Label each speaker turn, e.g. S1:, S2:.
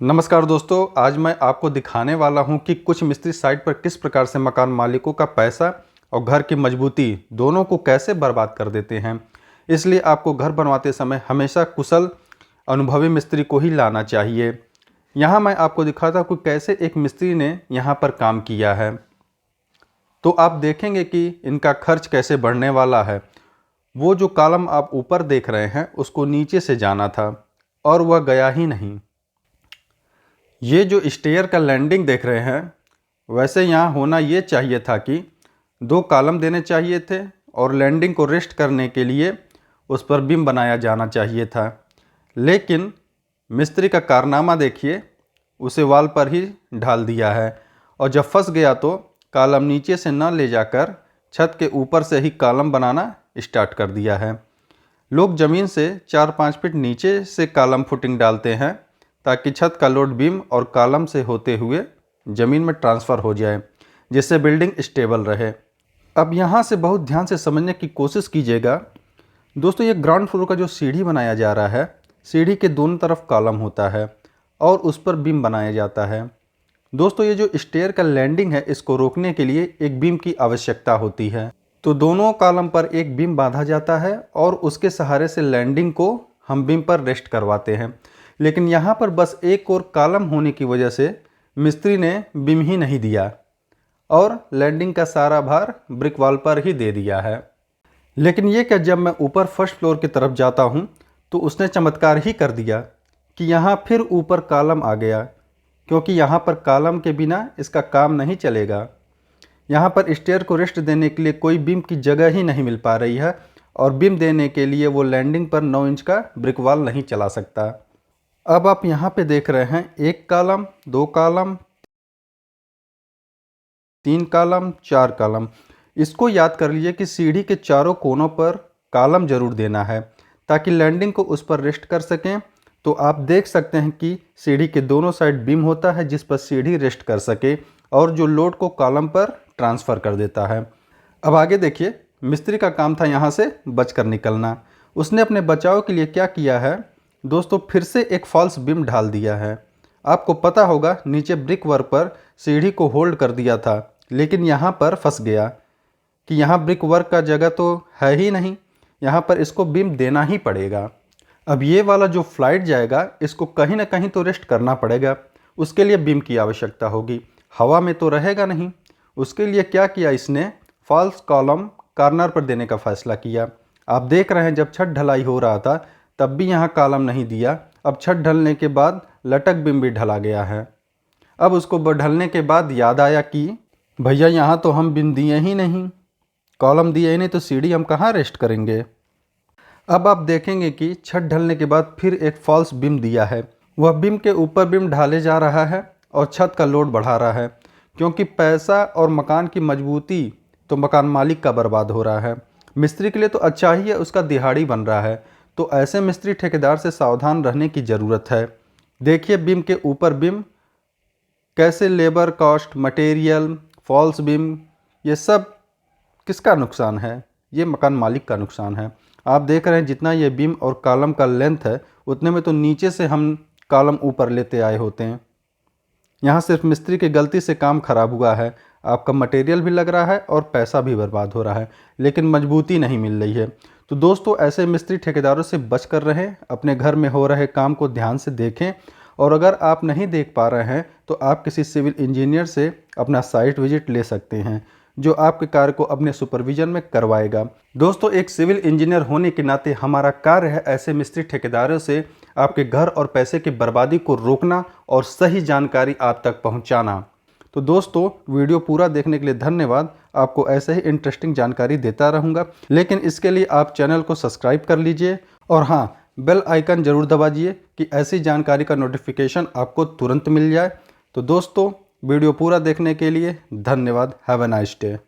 S1: नमस्कार दोस्तों, आज मैं आपको दिखाने वाला हूं कि कुछ मिस्त्री साइट पर किस प्रकार से मकान मालिकों का पैसा और घर की मजबूती दोनों को कैसे बर्बाद कर देते हैं। इसलिए आपको घर बनवाते समय हमेशा कुशल अनुभवी मिस्त्री को ही लाना चाहिए। यहां मैं आपको दिखाता हूं कि कैसे एक मिस्त्री ने यहां पर काम किया है, तो आप देखेंगे कि इनका खर्च कैसे बढ़ने वाला है। वो जो कॉलम आप ऊपर देख रहे हैं उसको नीचे से जाना था और वह गया ही नहीं। ये जो स्टेयर का लैंडिंग देख रहे हैं, वैसे यहाँ होना ये चाहिए था कि 2 कॉलम देने चाहिए थे और लैंडिंग को रेस्ट करने के लिए उस पर बीम बनाया जाना चाहिए था। लेकिन मिस्त्री का कारनामा देखिए, उसे वाल पर ही ढाल दिया है और जब फंस गया तो कॉलम नीचे से न ले जाकर छत के ऊपर से ही कॉलम बनाना स्टार्ट कर दिया है। लोग ज़मीन से 4-5 फीट नीचे से कॉलम फुटिंग डालते हैं ताकि छत का लोड बीम और कॉलम से होते हुए ज़मीन में ट्रांसफ़र हो जाए, जिससे बिल्डिंग स्टेबल रहे। अब यहाँ से बहुत ध्यान से समझने की कोशिश कीजिएगा। दोस्तों, ये ग्राउंड फ्लोर का जो सीढ़ी बनाया जा रहा है, सीढ़ी के दोनों तरफ कॉलम होता है और उस पर बीम बनाया जाता है। दोस्तों, ये जो स्टेयर का लैंडिंग है, इसको रोकने के लिए एक बीम की आवश्यकता होती है। तो दोनों कॉलम पर एक बीम बांधा जाता है और उसके सहारे से लैंडिंग को हम बीम पर रेस्ट करवाते हैं। लेकिन यहाँ पर बस एक और कॉलम होने की वजह से मिस्त्री ने बीम ही नहीं दिया और लैंडिंग का सारा भार ब्रिक वॉल पर ही दे दिया है। लेकिन ये क्या, जब मैं ऊपर फर्स्ट फ्लोर की तरफ जाता हूँ तो उसने चमत्कार ही कर दिया कि यहाँ फिर ऊपर कॉलम आ गया, क्योंकि यहाँ पर कॉलम के बिना इसका काम नहीं चलेगा। यहाँ पर स्टेयर को रेस्ट देने के लिए कोई बीम की जगह ही नहीं मिल पा रही है और बीम देने के लिए वो लैंडिंग पर 9 इंच का ब्रिक वॉल नहीं चला सकता। अब आप यहाँ पे देख रहे हैं 1 कॉलम, 2 कॉलम, 3 कॉलम, 4 कॉलम। इसको याद कर लीजिए कि सीढ़ी के चारों कोनों पर कॉलम जरूर देना है ताकि लैंडिंग को उस पर रेस्ट कर सकें। तो आप देख सकते हैं कि सीढ़ी के दोनों साइड बीम होता है जिस पर सीढ़ी रेस्ट कर सके और जो लोड को कॉलम पर ट्रांसफ़र कर देता है। अब आगे देखिए, मिस्त्री का काम था यहाँ से बचकर निकलना। उसने अपने बचाव के लिए क्या किया है दोस्तों, फिर से एक फॉल्स बीम ढाल दिया है। आपको पता होगा, नीचे ब्रिक वर्क पर सीढ़ी को होल्ड कर दिया था, लेकिन यहाँ पर फंस गया कि यहाँ ब्रिक वर्क का जगह तो है ही नहीं, यहाँ पर इसको बीम देना ही पड़ेगा। अब ये वाला जो फ्लाइट जाएगा, इसको कहीं ना कहीं तो रेस्ट करना पड़ेगा। उसके लिए बीम की आवश्यकता होगी, हवा में तो रहेगा नहीं। उसके लिए क्या किया इसने, फॉल्स कॉलम कॉर्नर पर देने का फैसला किया। आप देख रहे हैं, जब छत ढलाई हो रहा था तब भी यहाँ कॉलम नहीं दिया। अब छत ढलने के बाद लटक बीम भी ढला गया है। अब उसको ढलने के बाद याद आया कि भैया यहाँ तो हम बीम दिए ही नहीं, कॉलम दिए ही नहीं, तो सीढ़ी हम कहाँ रेस्ट करेंगे। अब आप देखेंगे कि छत ढलने के बाद फिर एक फॉल्स बीम दिया है। वह बीम के ऊपर बीम ढाले जा रहा है और छत का लोड बढ़ा रहा है, क्योंकि पैसा और मकान की मजबूती तो मकान मालिक का बर्बाद हो रहा है। मिस्त्री के लिए तो अच्छा ही है, उसका दिहाड़ी बन रहा है। तो ऐसे मिस्त्री ठेकेदार से सावधान रहने की ज़रूरत है। देखिए, बीम के ऊपर बीम कैसे, labour cost, material, false beam, ये सब किसका नुकसान है? ये मकान मालिक का नुकसान है। आप देख रहे हैं, जितना ये बीम और कॉलम का लेंथ है उतने में तो नीचे से हम कॉलम ऊपर लेते आए होते हैं। यहाँ सिर्फ मिस्त्री की गलती से काम खराब हुआ है। आपका मटेरियल भी लग रहा है और पैसा भी बर्बाद हो रहा है, लेकिन मजबूती नहीं मिल रही है। तो दोस्तों, ऐसे मिस्त्री ठेकेदारों से बच कर रहें। अपने घर में हो रहे काम को ध्यान से देखें और अगर आप नहीं देख पा रहे हैं तो आप किसी सिविल इंजीनियर से अपना साइट विजिट ले सकते हैं, जो आपके कार्य को अपने सुपरविजन में करवाएगा। दोस्तों, एक सिविल इंजीनियर होने के नाते हमारा कार्य है ऐसे मिस्त्री ठेकेदारों से आपके घर और पैसे की बर्बादी को रोकना और सही जानकारी आप तक पहुंचाना। तो दोस्तों, वीडियो पूरा देखने के लिए धन्यवाद। आपको ऐसे ही इंटरेस्टिंग जानकारी देता रहूँगा, लेकिन इसके लिए आप चैनल को सब्सक्राइब कर लीजिए और हाँ, बेल आइकन ज़रूर दबाइए कि ऐसी जानकारी का नोटिफिकेशन आपको तुरंत मिल जाए। तो दोस्तों, वीडियो पूरा देखने के लिए धन्यवाद। Have a nice day.